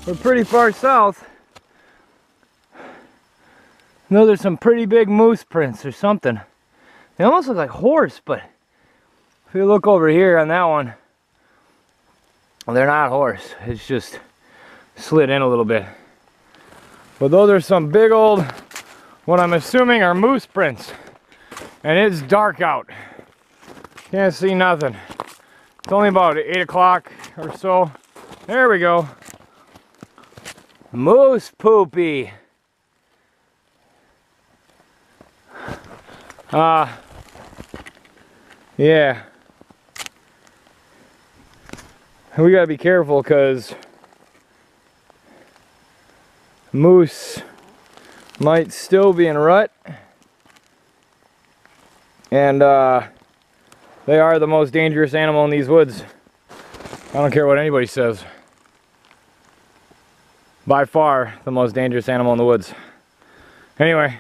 we're pretty far south. No, there's some pretty big moose prints or something. They almost look like horse, but if you look over here on that one, well, they're not horse. It's just slid in a little bit. But those are some big old, what I'm assuming are moose prints. And it's dark out. Can't see nothing. It's only about 8 o'clock or so. There we go. Moose poopy. Yeah. We gotta be careful because moose might still be in rut. And they are the most dangerous animal in these woods. I don't care what anybody says. By far the most dangerous animal in the woods. Anyway,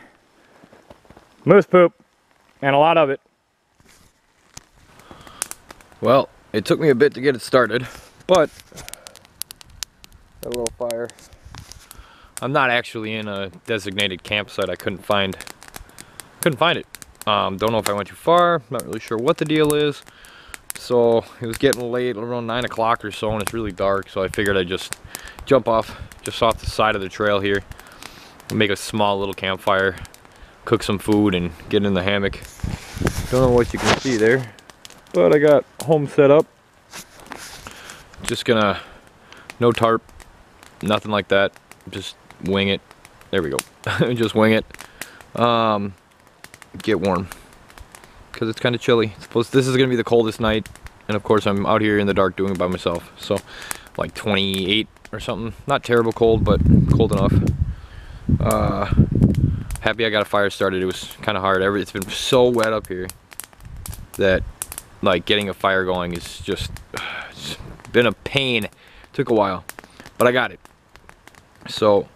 moose poop, and a lot of it. Well, it took me a bit to get it started, but got a little fire. I'm not actually in a designated campsite. I couldn't find it. Don't know if I went too far. Not really sure what the deal is. So it was getting late, around 9 o'clock or so, and it's really dark. So I figured I'd just jump off the side of the trail here, make a small little campfire, cook some food, and get in the hammock. Don't know what you can see there, but I got home set up. Just gonna, no tarp, nothing like that. Just wing it. There we go. Just wing it. Get warm because it's kind of chilly. This is gonna be the coldest night, and of course I'm out here in the dark doing it by myself. So like 28 or something. Not terrible cold, but cold enough. Happy I got a fire started. It was kind of hard. It's been so wet up here that like getting a fire going is just it's been a pain. Took a while, but I got it. So I'm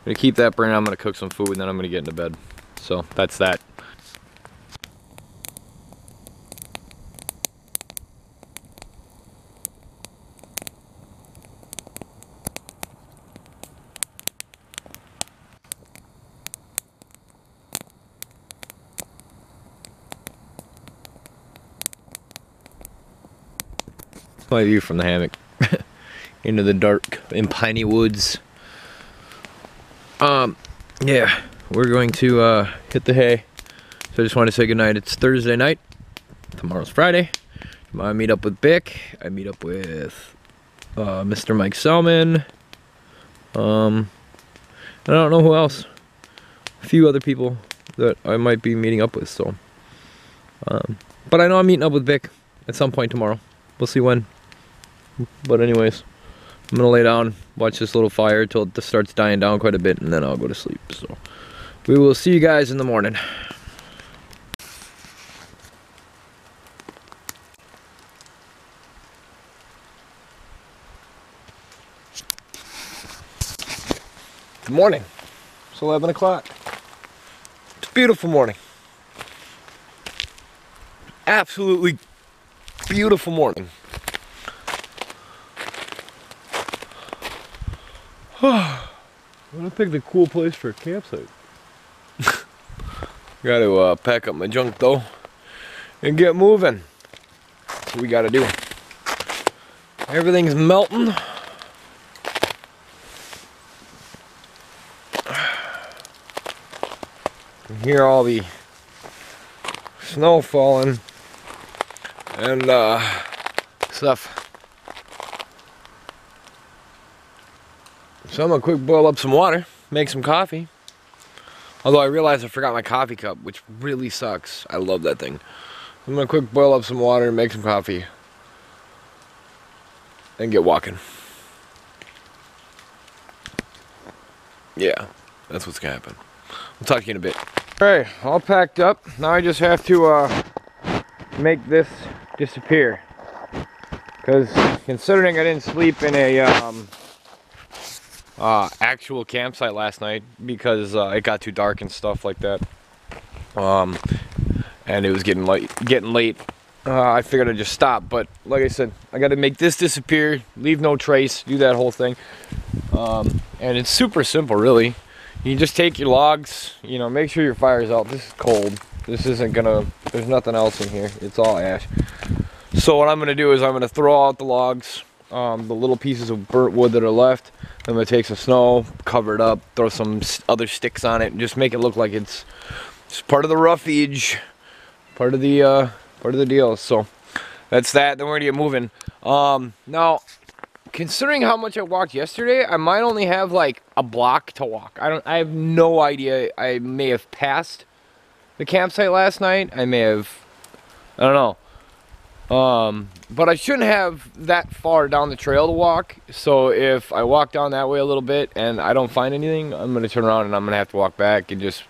gonna keep that burning. I'm gonna cook some food and then I'm gonna get into bed. So that's that. My view from the hammock into the dark and piney woods. Yeah, we're going to hit the hay. So I just want to say goodnight. It's Thursday night. Tomorrow's Friday. I meet up with Bick. I meet up with Mr. Mike Selman. I don't know who else. A few other people that I might be meeting up with. So, but I know I'm meeting up with Bick at some point tomorrow. We'll see when. But anyways, I'm gonna lay down, watch this little fire till it starts dying down quite a bit, and then I'll go to sleep. So we will see you guys in the morning. Good morning. It's 11 o'clock. It's a beautiful morning. Absolutely beautiful morning. I picked a cool place for a campsite. Got to pack up my junk though and get moving. That's what we got to do. Everything's melting. You can hear all the snow falling and stuff. So I'm gonna quick boil up some water, make some coffee. Although I realized I forgot my coffee cup, which really sucks. I love that thing. I'm gonna quick boil up some water, make some coffee, and get walking. Yeah, that's what's gonna happen. We'll talk to you in a bit. Alright, all packed up. Now I just have to make this disappear. Because considering I didn't sleep in a actual campsite last night because it got too dark and stuff like that, and it was getting late. I figured I'd just stop, but like I said, I got to make this disappear, leave no trace, do that whole thing. And it's super simple, really. You can just take your logs, you know, make sure your fire's out. This is cold. This isn't gonna, there's nothing else in here. It's all ash. So what I'm gonna do is I'm gonna throw out the logs, the little pieces of burnt wood that are left. I'm gonna take some snow, cover it up, throw some other sticks on it, and just make it look like it's part of the roughage, part of the deal. So that's that. Then we're gonna get moving. Now, considering how much I walked yesterday, I might only have like a block to walk. I have no idea. I may have passed the campsite last night. I don't know. But I shouldn't have that far down the trail to walk. So if I walk down that way a little bit and I don't find anything, I'm gonna turn around and I'm gonna have to walk back. It is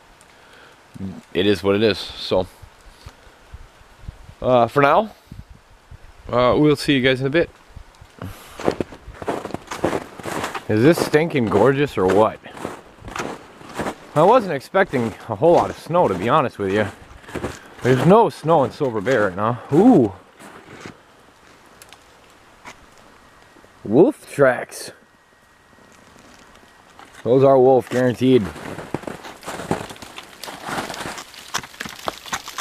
what it is. So for now, we'll see you guys in a bit. Is this stinking gorgeous or what? I wasn't expecting a whole lot of snow, to be honest with you. There's no snow in Silver Bear right now. Ooh. Wolf tracks. Those are wolf, guaranteed.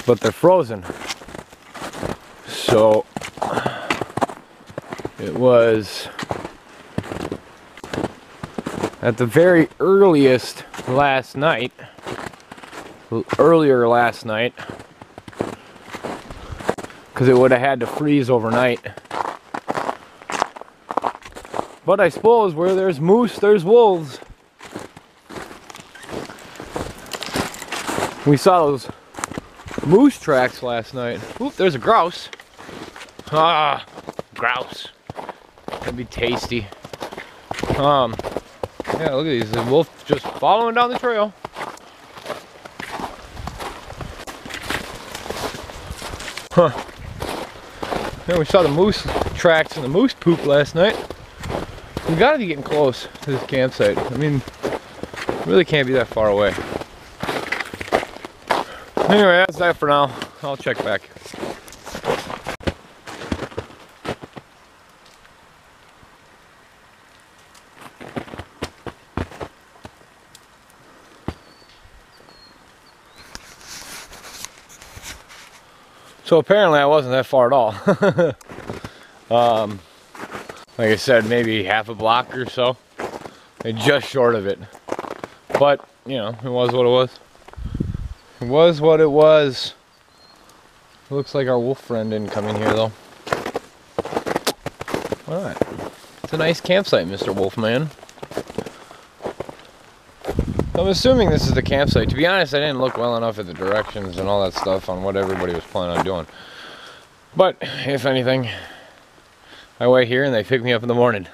But they're frozen. So it was at the very earliest last night, earlier last night, because it would have had to freeze overnight. But I suppose where there's moose, there's wolves. We saw those moose tracks last night. Oop, there's a grouse. Ah, grouse. That'd be tasty. Yeah, look at these. The wolf just following down the trail. Huh. Yeah, we saw the moose tracks and the moose poop last night. We gotta be getting close to this campsite. I mean, really can't be that far away. Anyway, that's that for now. I'll check back. So apparently I wasn't that far at all. Like I said, maybe half a block or so. And just short of it. But, you know, it was what it was. It was what it was. Looks like our wolf friend didn't come in here though. Alright. It's a nice campsite, Mr. Wolfman. I'm assuming this is the campsite. To be honest, I didn't look well enough at the directions and all that stuff on what everybody was planning on doing. But, if anything, I wait here and they pick me up in the morning.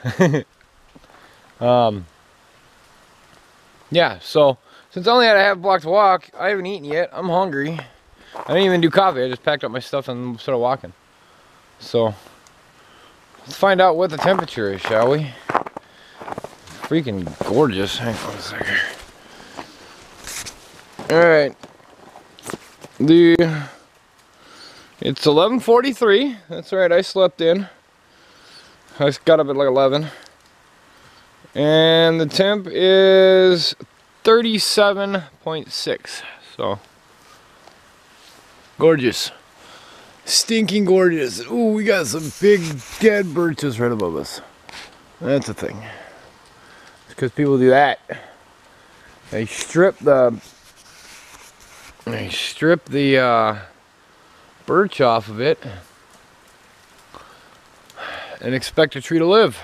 Yeah, so, since I only had a half block to walk, I haven't eaten yet. I'm hungry. I didn't even do coffee. I just packed up my stuff and started walking. So, let's find out what the temperature is, shall we? Freaking gorgeous. Hang on a second. Alright, it's 11:43, that's right, I slept in. I just got up at like 11. And the temp is 37.6, so gorgeous. Stinking gorgeous. Ooh, we got some big dead birches right above us. That's a thing. It's because people do that. They strip the birch off of it and expect a tree to live.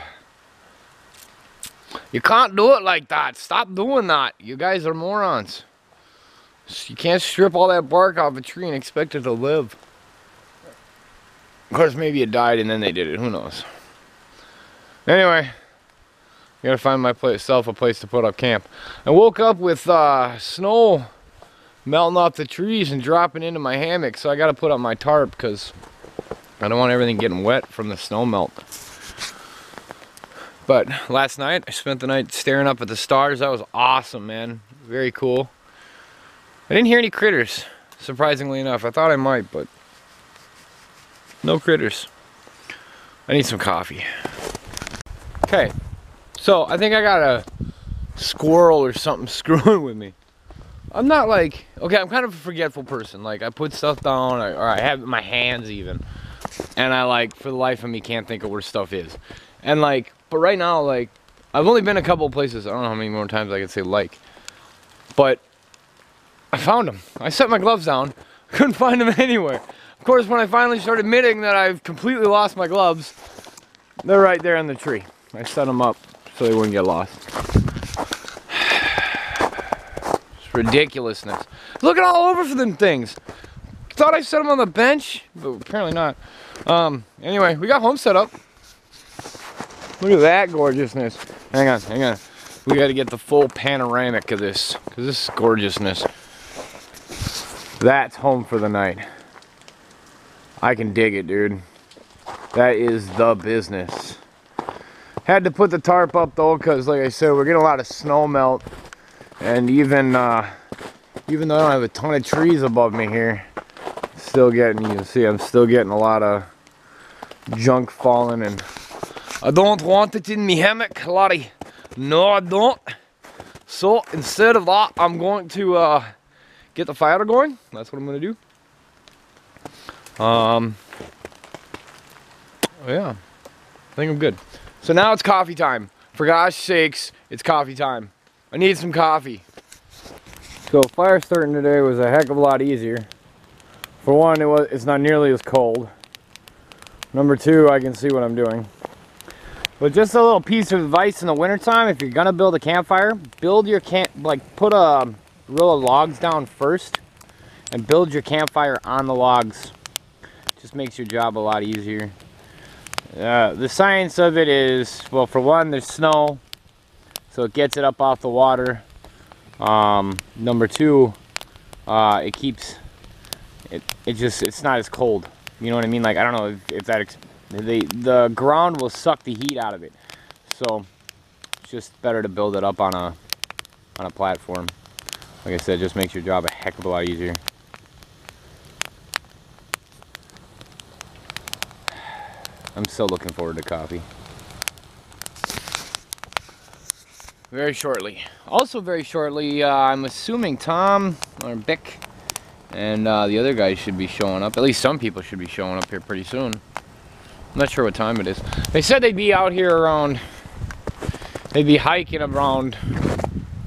You can't do it like that. Stop doing that. You guys are morons. You can't strip all that bark off a tree and expect it to live. Of course, maybe it died and then they did it. Who knows? Anyway, gotta find myself a place to put up camp. I woke up with snow melting off the trees and dropping into my hammock, so I gotta put up my tarp because I don't want everything getting wet from the snow melt. But last night I spent the night staring up at the stars. That was awesome, man. Very cool. I didn't hear any critters, surprisingly enough. I thought I might, but no critters. I need some coffee. Okay, So I think I got a squirrel or something screwing with me. I'm not like, okay, I'm kind of a forgetful person. Like, I put stuff down, or I have it in my hands even. And I, like, for the life of me, can't think of where stuff is. And, like, but right now, like, I've only been a couple of places. I don't know how many more times I can say like. But I found them. I set my gloves down. Couldn't find them anywhere. Of course, when I finally started admitting that I've completely lost my gloves, they're right there in the tree. I set them up so they wouldn't get lost. It's ridiculousness. Looking all over for them things. Thought I set them on the bench, but apparently not. Anyway, we got home set up. Look at that gorgeousness. Hang on, hang on. We got to get the full panoramic of this, because this is gorgeousness. That's home for the night. I can dig it, dude. That is the business. Had to put the tarp up though, because like I said, we're getting a lot of snow melt. And even though I don't have a ton of trees above me here, still getting, you can see I'm still getting a lot of junk falling, and I don't want it in me hammock, laddie. No, I don't. So instead of that, I'm going to get the fire going. That's what I'm going to do. Yeah, I think I'm good. So now it's coffee time. For gosh sakes, it's coffee time. I need some coffee. So fire starting today was a heck of a lot easier. For one, it's not nearly as cold. Number two, I can see what I'm doing. But just a little piece of advice in the wintertime, if you're gonna build a campfire, build your put a row of logs down first and build your campfire on the logs. Just makes your job a lot easier. The science of it is, well, for one, there's snow, so it gets it up off the water. Number two, it keeps it's not as cold. You know what I mean? Like, I don't know if the ground will suck the heat out of it. So it's just better to build it up on a platform. Like I said, it just makes your job a heck of a lot easier. I'm still looking forward to coffee. Very shortly. Also very shortly, I'm assuming Tom or Bick and the other guys should be showing up. At least some people should be showing up here pretty soon. I'm not sure what time it is. They said they'd be out here around, they'd be hiking around,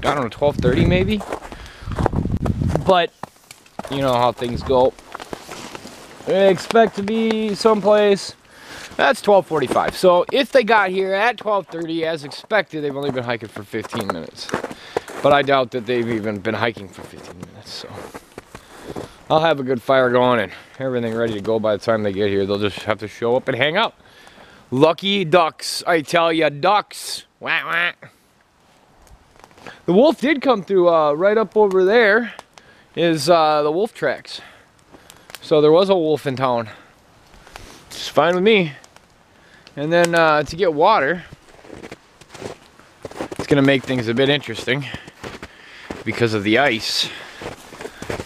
I don't know, 12:30 maybe? But, you know how things go. They expect to be someplace. That's 12:45. So if they got here at 12:30 as expected, they've only been hiking for 15 minutes. But I doubt that they've even been hiking for 15 minutes, so I'll have a good fire going and everything ready to go by the time they get here. They'll just have to show up and hang out. Lucky ducks, I tell ya, ducks. Wah, wah. The wolf did come through right up over there is the wolf tracks. So there was a wolf in town. It's fine with me. And then to get water, it's gonna make things a bit interesting because of the ice.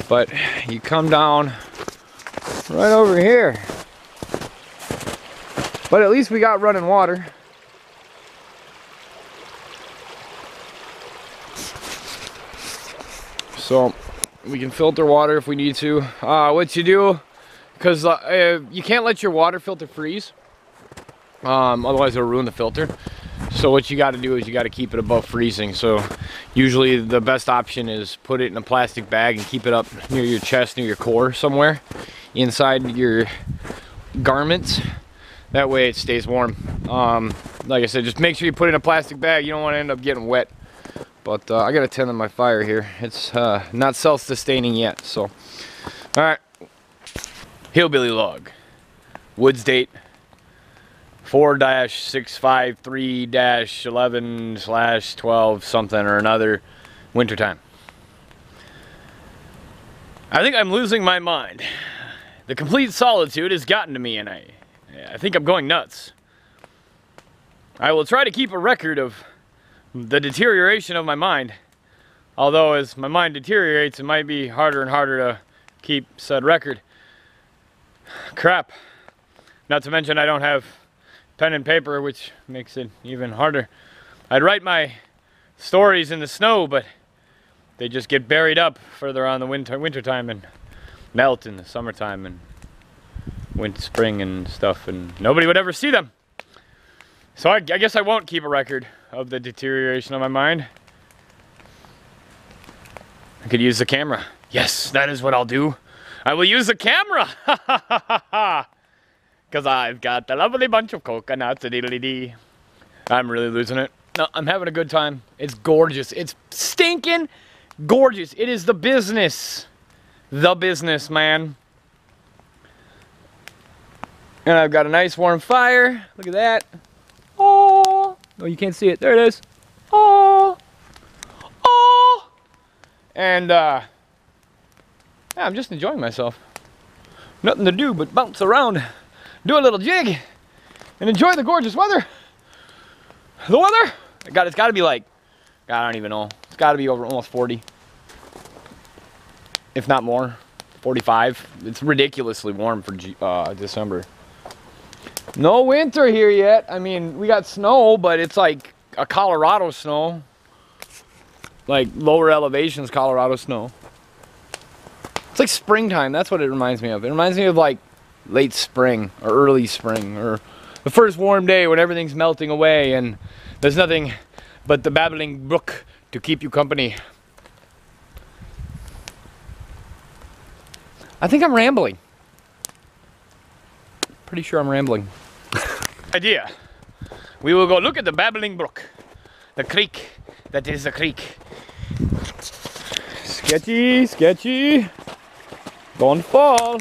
But you come down right over here. But at least we got running water. So we can filter water if we need to. What you do, because you can't let your water filter freeze. Otherwise it'll ruin the filter. So what you got to do is you got to keep it above freezing. So usually the best option is put it in a plastic bag and keep it up near your chest, near your core somewhere inside your garments. That way it stays warm. Like I said, just make sure you put it in a plastic bag. You don't want to end up getting wet. But I got to tend to my fire here. It's not self-sustaining yet. So, all right. Hillbilly log. Woods date 4-653-11/12 something or another, wintertime. I think I'm losing my mind. The complete solitude has gotten to me and I think I'm going nuts. I will try to keep a record of the deterioration of my mind. Although as my mind deteriorates, it might be harder and harder to keep said record. Crap. Not to mention I don't have pen and paper, which makes it even harder. I'd write my stories in the snow, but they just get buried up further on the winter time and melt in the summertime and spring and stuff, and nobody would ever see them. So I guess I won't keep a record of the deterioration of my mind. I could use the camera. Yes, that is what I'll do. I will use the camera. Because I've got a lovely bunch of coconuts. A-diddly-dee. I'm really losing it. No, I'm having a good time. It's gorgeous. It's stinking gorgeous. It is the business. The business, man. And I've got a nice warm fire. Look at that. Oh, no, you can't see it. There it is. Oh, oh. And yeah, I'm just enjoying myself. Nothing to do but bounce around, do a little jig, and enjoy the gorgeous weather. The weather? God, it's got to be like, God, I don't even know. It's got to be over almost 40, if not more. 45. It's ridiculously warm for December. No winter here yet. I mean, we got snow, but it's like a Colorado snow. Like lower elevations Colorado snow. It's like springtime. That's what it reminds me of. It reminds me of like late spring or early spring, or the first warm day when everything's melting away and there's nothing but the babbling brook to keep you company. I think I'm rambling. Pretty sure I'm rambling. Idea. We will go look at the babbling brook. The creek that is the creek. Sketchy, sketchy. Don't fall.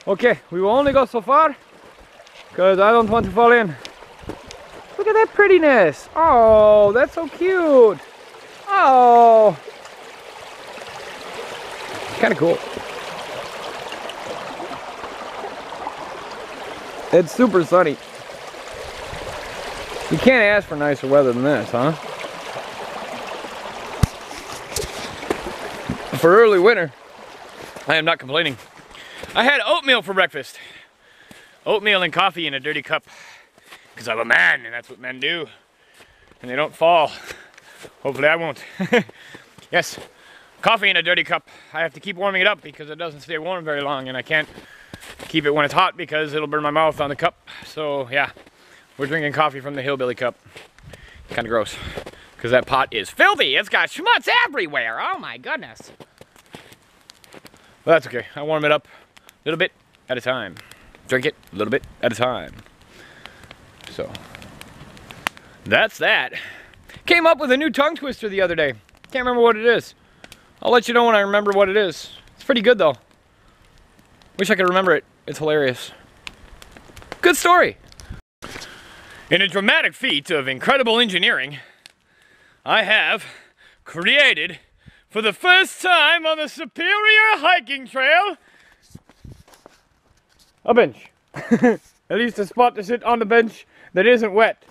Okay, we will only go so far because I don't want to fall in. Look at that prettiness. Oh, that's so cute. Oh. Kind of cool. It's super sunny. You can't ask for nicer weather than this, huh? For early winter, I am not complaining. I had oatmeal for breakfast. Oatmeal and coffee in a dirty cup. Because I'm a man, and that's what men do. And they don't fall. Hopefully I won't. Yes, coffee in a dirty cup. I have to keep warming it up because it doesn't stay warm very long, and I can't keep it when it's hot because it'll burn my mouth on the cup. So yeah, we're drinking coffee from the Hillbilly cup. Kind of gross because that pot is filthy. It's got schmutz everywhere. Oh my goodness. Well, that's okay. I warm it up a little bit at a time. Drink it a little bit at a time. So that's that. Came up with a new tongue twister the other day. Can't remember what it is. I'll let you know when I remember what it is. It's pretty good though. Wish I could remember it. It's hilarious. Good story. In a dramatic feat of incredible engineering, I have created, for the first time on the Superior Hiking Trail, a bench. At least a spot to sit on the bench that isn't wet.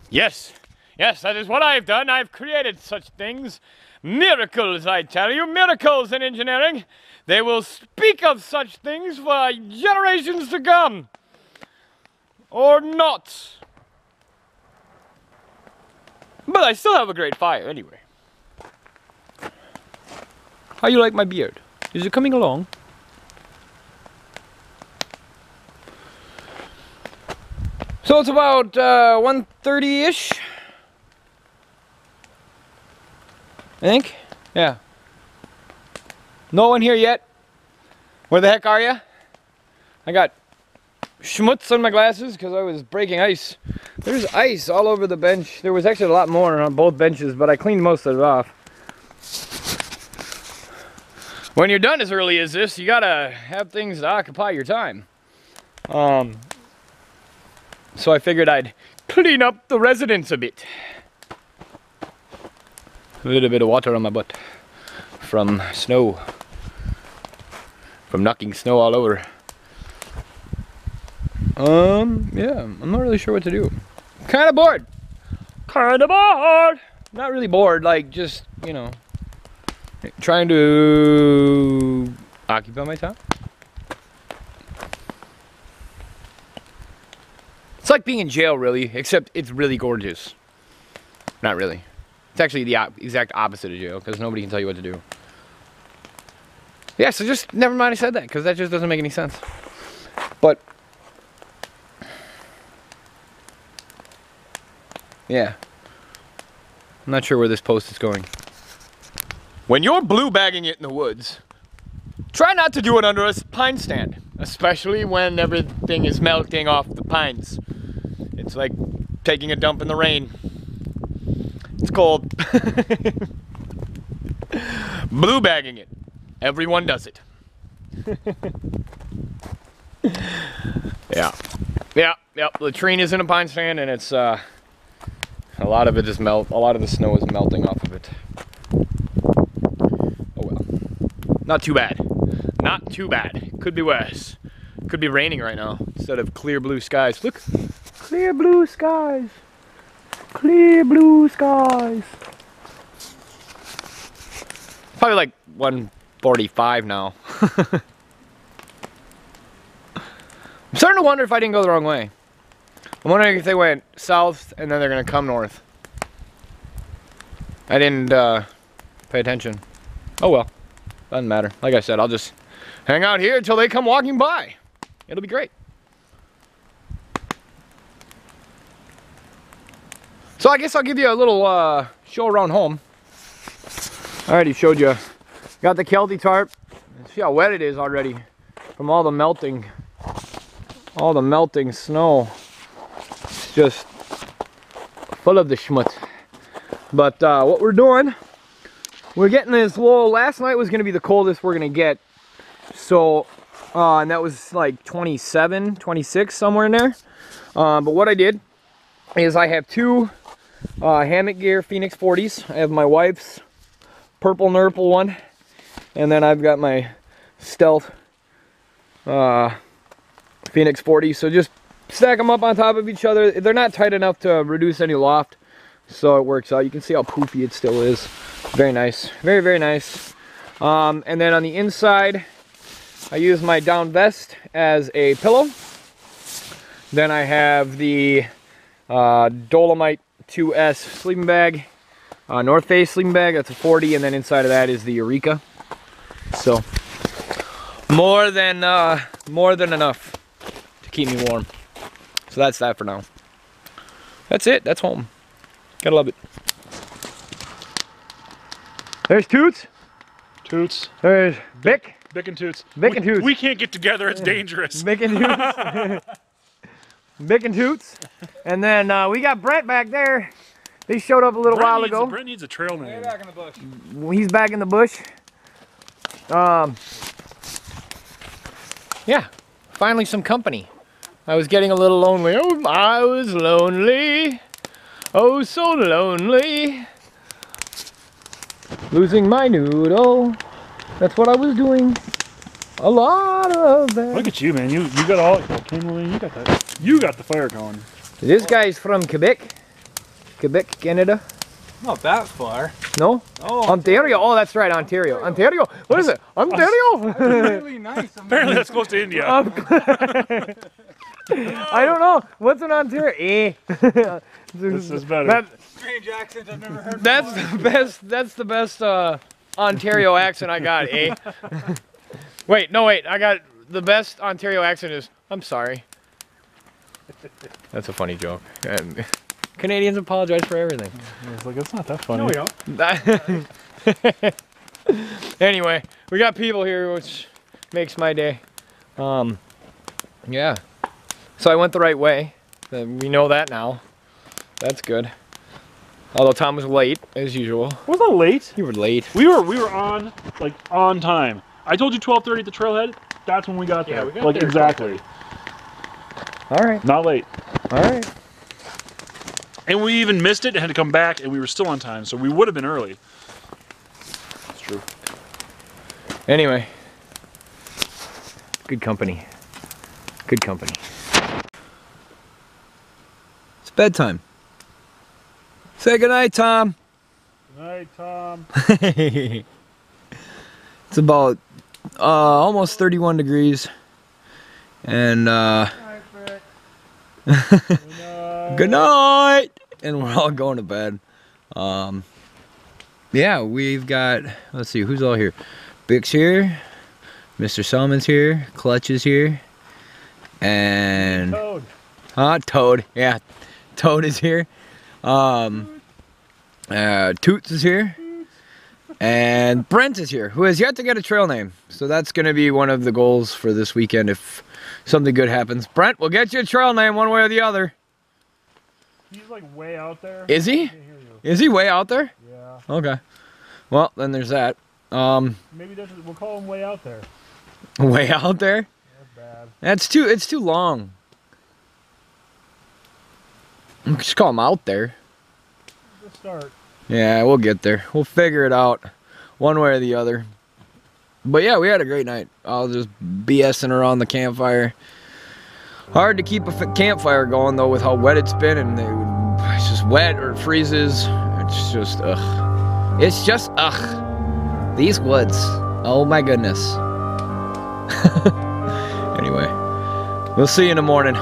Yes, yes, that is what I've done. I've created such things. Miracles, I tell you, miracles in engineering. They will speak of such things for generations to come. Or not. But I still have a great fire anyway. How you like my beard? Is it coming along? So it's about 1:30-ish. I think. Yeah. No one here yet. Where the heck are you? I got schmutz on my glasses because I was breaking ice. There's ice all over the bench. There was actually a lot more on both benches, but I cleaned most of it off. When you're done as early as this, you gotta have things to occupy your time. So I figured I'd clean up the residence a bit. A little bit of water on my butt from snow. From knocking snow all over. Yeah, I'm not really sure what to do. Kind of bored. Kind of bored. Not really bored, like just, you know, trying to occupy my time. like being in jail, really, except it's really gorgeous. Not really. It's actually the exact opposite of jail, because nobody can tell you what to do. Yeah, so just, never mind I said that, because that just doesn't make any sense. But, yeah. I'm not sure where this post is going. When you're blue bagging it in the woods, try not to do it under a pine stand, especially when everything is melting off the pines. It's like taking a dump in the rain. It's cold. Blue bagging it. Everyone does it. Yeah. Latrine is in a pine stand, and it's a lot of it is a lot of the snow is melting off of it. Oh well. Not too bad. Not too bad. Could be worse. Could be raining right now instead of clear blue skies. Look. Clear blue skies. Clear blue skies. Probably like 1:45 now. I'm starting to wonder if I didn't go the wrong way. I'm wondering if they went south and then they're gonna come north. I didn't pay attention. Oh well, doesn't matter. Like I said, I'll just hang out here until they come walking by. It'll be great. So I guess I'll give you a little show around home. I already showed you. Got the Kelty tarp. See how wet it is already from all the melting snow. It's just full of the schmutz. But what we're doing, we're getting this low. Last night was going to be the coldest we're going to get. So, and that was like 27, 26, somewhere in there. But what I did is I have two Hammock gear Phoenix 40s. I have my wife's purple nurple one. And then I've got my Stealth Phoenix 40. So just stack them up on top of each other. They're not tight enough to reduce any loft. So it works out. You can see how poofy it still is. Very nice. Very, very nice. And then on the inside, I use my down vest as a pillow. Then I have the Dolomite 2S sleeping bag. North Face sleeping bag. That's a 40. And then inside of that is the Eureka. So more than enough to keep me warm. So that's that for now. That's it. That's home. Gotta love it. There's Toots. Toots. There's Bick. Bick and Toots. Bick and Toots. We can't get together. It's dangerous. Bick and Toots. Bick and Toots. And then we got Brett back there. They showed up a little while ago. Brett needs a trail name. Way back in the bush. He's back in the bush. Yeah, finally some company. I was getting a little lonely. Oh, I was lonely. Oh, so lonely. Losing my noodle. That's what I was doing. A lot of that. Look at you, man. You got all. You got that. You got the fire going. This guy's from Quebec. Quebec, Canada. Not that far. No? Oh, Ontario. Oh, that's right, Ontario. Ontario. What is it? Ontario? really nice. Apparently that's close to India. I don't know. What's an Ontario? Eh. This is better. Strange accent I've never heard. That's the best Ontario accent I got, eh? Wait, I got the best Ontario accent is, I'm sorry. That's a funny joke. Canadians apologize for everything. It's like, it's not that funny. No, we don't. Anyway, we got people here, which makes my day. Yeah. So I went the right way. We know that now. That's good. Although Tom was late, as usual. Was I late? You were late. We were on, like, on time. I told you 12:30 at the trailhead. That's when we got there. Yeah, we got like, there exactly. All right. Not late. All right. And we even missed it and had to come back, and we were still on time, so we would have been early. That's true. Anyway. Good company. Good company. It's bedtime. Say goodnight, Tom. Good night, Tom. It's about almost 31 degrees. And Good night. And we're all going to bed. Yeah, we've got, let's see, who's all here? Bix here. Mr. Solomon's here. Clutch is here. And Toad. Toad. Yeah, Toad is here. Toots is here. And Brent is here, who has yet to get a trail name. So that's going to be one of the goals for this weekend if something good happens. Brent, we'll get you a trail name one way or the other. He's like way out there. Is he? Is he way out there? Yeah. Okay. Well, then there's that. Maybe we'll call him way out there. Way out there? That's bad. It's too long. Just call him out there. Let's start. Yeah, we'll get there. We'll figure it out one way or the other. But yeah, we had a great night. All just BSing around the campfire. Hard to keep a campfire going though with how wet it's been, and it's just wet or it freezes. It's just ugh. It's just ugh. These woods. Oh my goodness. Anyway, we'll see you in the morning.